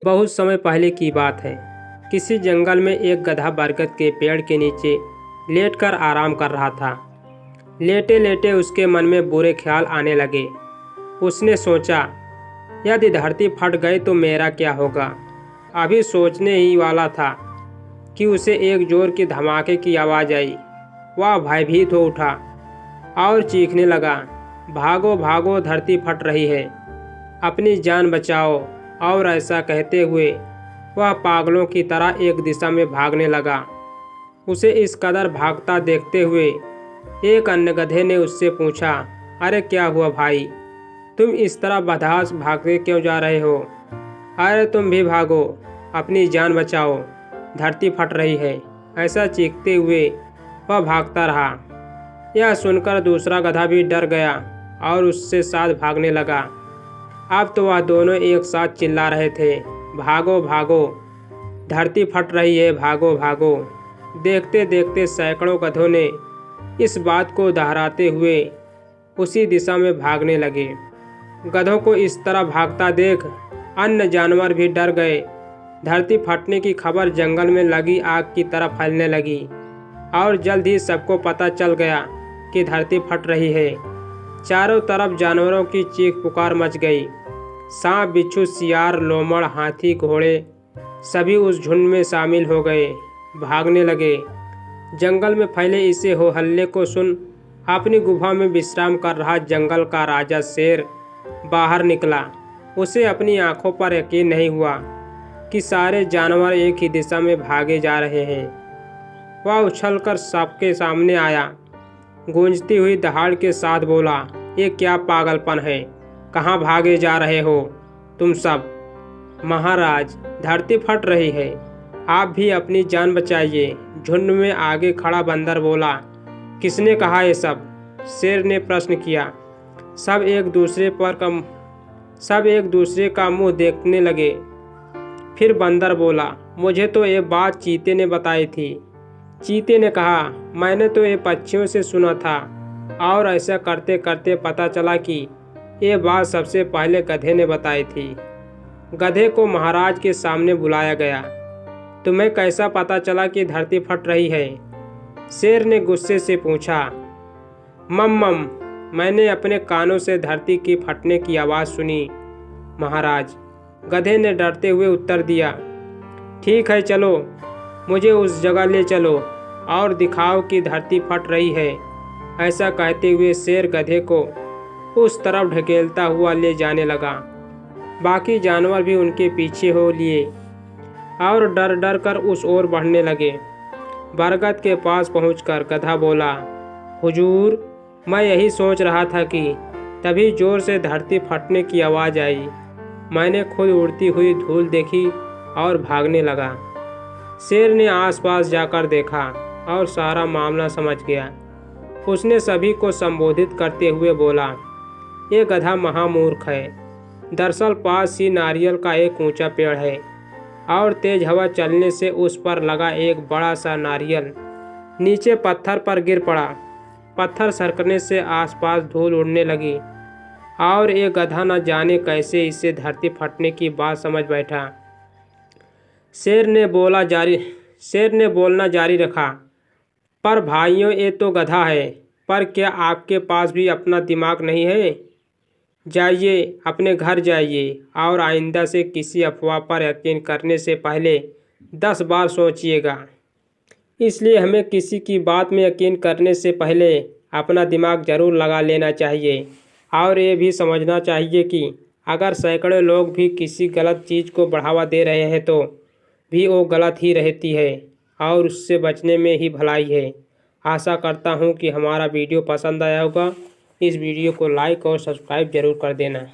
बहुत समय पहले की बात है। किसी जंगल में एक गधा बरगद के पेड़ के नीचे लेटकर आराम कर रहा था। लेटे लेटे उसके मन में बुरे ख्याल आने लगे। उसने सोचा, यदि धरती फट गई तो मेरा क्या होगा। अभी सोचने ही वाला था कि उसे एक जोर की धमाके की आवाज़ आई। वह भयभीत हो उठा और चीखने लगा, भागो भागो, धरती फट रही है, अपनी जान बचाओ। और ऐसा कहते हुए वह पागलों की तरह एक दिशा में भागने लगा। उसे इस कदर भागता देखते हुए एक अन्य गधे ने उससे पूछा, अरे क्या हुआ भाई, तुम इस तरह बदहास भागते क्यों जा रहे हो? अरे तुम भी भागो, अपनी जान बचाओ, धरती फट रही है। ऐसा चीखते हुए वह भागता रहा। यह सुनकर दूसरा गधा भी डर गया और उससे साथ भागने लगा। अब तो वह दोनों एक साथ चिल्ला रहे थे, भागो भागो, धरती फट रही है, भागो भागो। देखते देखते सैकड़ों गधों ने इस बात को दोहराते हुए उसी दिशा में भागने लगे। गधों को इस तरह भागता देख अन्य जानवर भी डर गए। धरती फटने की खबर जंगल में लगी आग की तरह फैलने लगी और जल्द ही सबको पता चल गया कि धरती फट रही है। चारों तरफ जानवरों की चीख पुकार मच गई। सांप, बिच्छू, सियार, लोमड़, हाथी, घोड़े सभी उस झुंड में शामिल हो गए, भागने लगे। जंगल में फैले इसे हो हल्ले को सुन अपनी गुफा में विश्राम कर रहा जंगल का राजा शेर बाहर निकला। उसे अपनी आंखों पर यकीन नहीं हुआ कि सारे जानवर एक ही दिशा में भागे जा रहे हैं। वह उछलकर सबके सामने आया, गूंजती हुई दहाड़ के साथ बोला, ये क्या पागलपन है, कहाँ भागे जा रहे हो तुम सब? महाराज, धरती फट रही है, आप भी अपनी जान बचाइए। झुंड में आगे खड़ा बंदर बोला। किसने कहा ये सब? शेर ने प्रश्न किया। सब एक दूसरे का मुंह देखने लगे। फिर बंदर बोला, मुझे तो ये बात चीते ने बताई थी। चीते ने कहा, मैंने तो ये पक्षियों से सुना था और ऐसा करते करते पता चला कि ये बात सबसे पहले गधे ने बताई थी। गधे को महाराज के सामने बुलाया गया। तुम्हें कैसा पता चला कि धरती फट रही है? शेर ने गुस्से से पूछा। मम, मैंने अपने कानों से धरती की फटने की आवाज़ सुनी महाराज, गधे ने डरते हुए उत्तर दिया। ठीक है, चलो, मुझे उस जगह ले चलो और दिखाओ कि धरती फट रही है। ऐसा कहते हुए शेर गधे को उस तरफ ढकेलता हुआ ले जाने लगा। बाकी जानवर भी उनके पीछे हो लिए और डर डर कर उस ओर बढ़ने लगे। बरगद के पास पहुंचकर गधा बोला, हुजूर, मैं यही सोच रहा था कि तभी जोर से धरती फटने की आवाज़ आई। मैंने खुद उड़ती हुई धूल देखी और भागने लगा। शेर ने आसपास जाकर देखा और सारा मामला समझ गया। उसने सभी को संबोधित करते हुए बोला, ये गधा महामूर्ख है। दरअसल पास ही नारियल का एक ऊंचा पेड़ है और तेज हवा चलने से उस पर लगा एक बड़ा सा नारियल नीचे पत्थर पर गिर पड़ा। पत्थर सरकने से आसपास धूल उड़ने लगी और ये गधा न जाने कैसे इसे धरती फटने की बात समझ बैठा। शेर ने बोलना जारी रखा, पर भाइयों, ये तो गधा है, पर क्या आपके पास भी अपना दिमाग नहीं है? जाइए, अपने घर जाइए और आइंदा से किसी अफवाह पर यकीन करने से पहले 10 बार सोचिएगा। इसलिए हमें किसी की बात में यकीन करने से पहले अपना दिमाग ज़रूर लगा लेना चाहिए और ये भी समझना चाहिए कि अगर सैकड़ों लोग भी किसी गलत चीज़ को बढ़ावा दे रहे हैं तो भी वो गलत ही रहती है और उससे बचने में ही भलाई है। आशा करता हूँ कि हमारा वीडियो पसंद आया होगा। इस वीडियो को लाइक और सब्सक्राइब ज़रूर कर देना।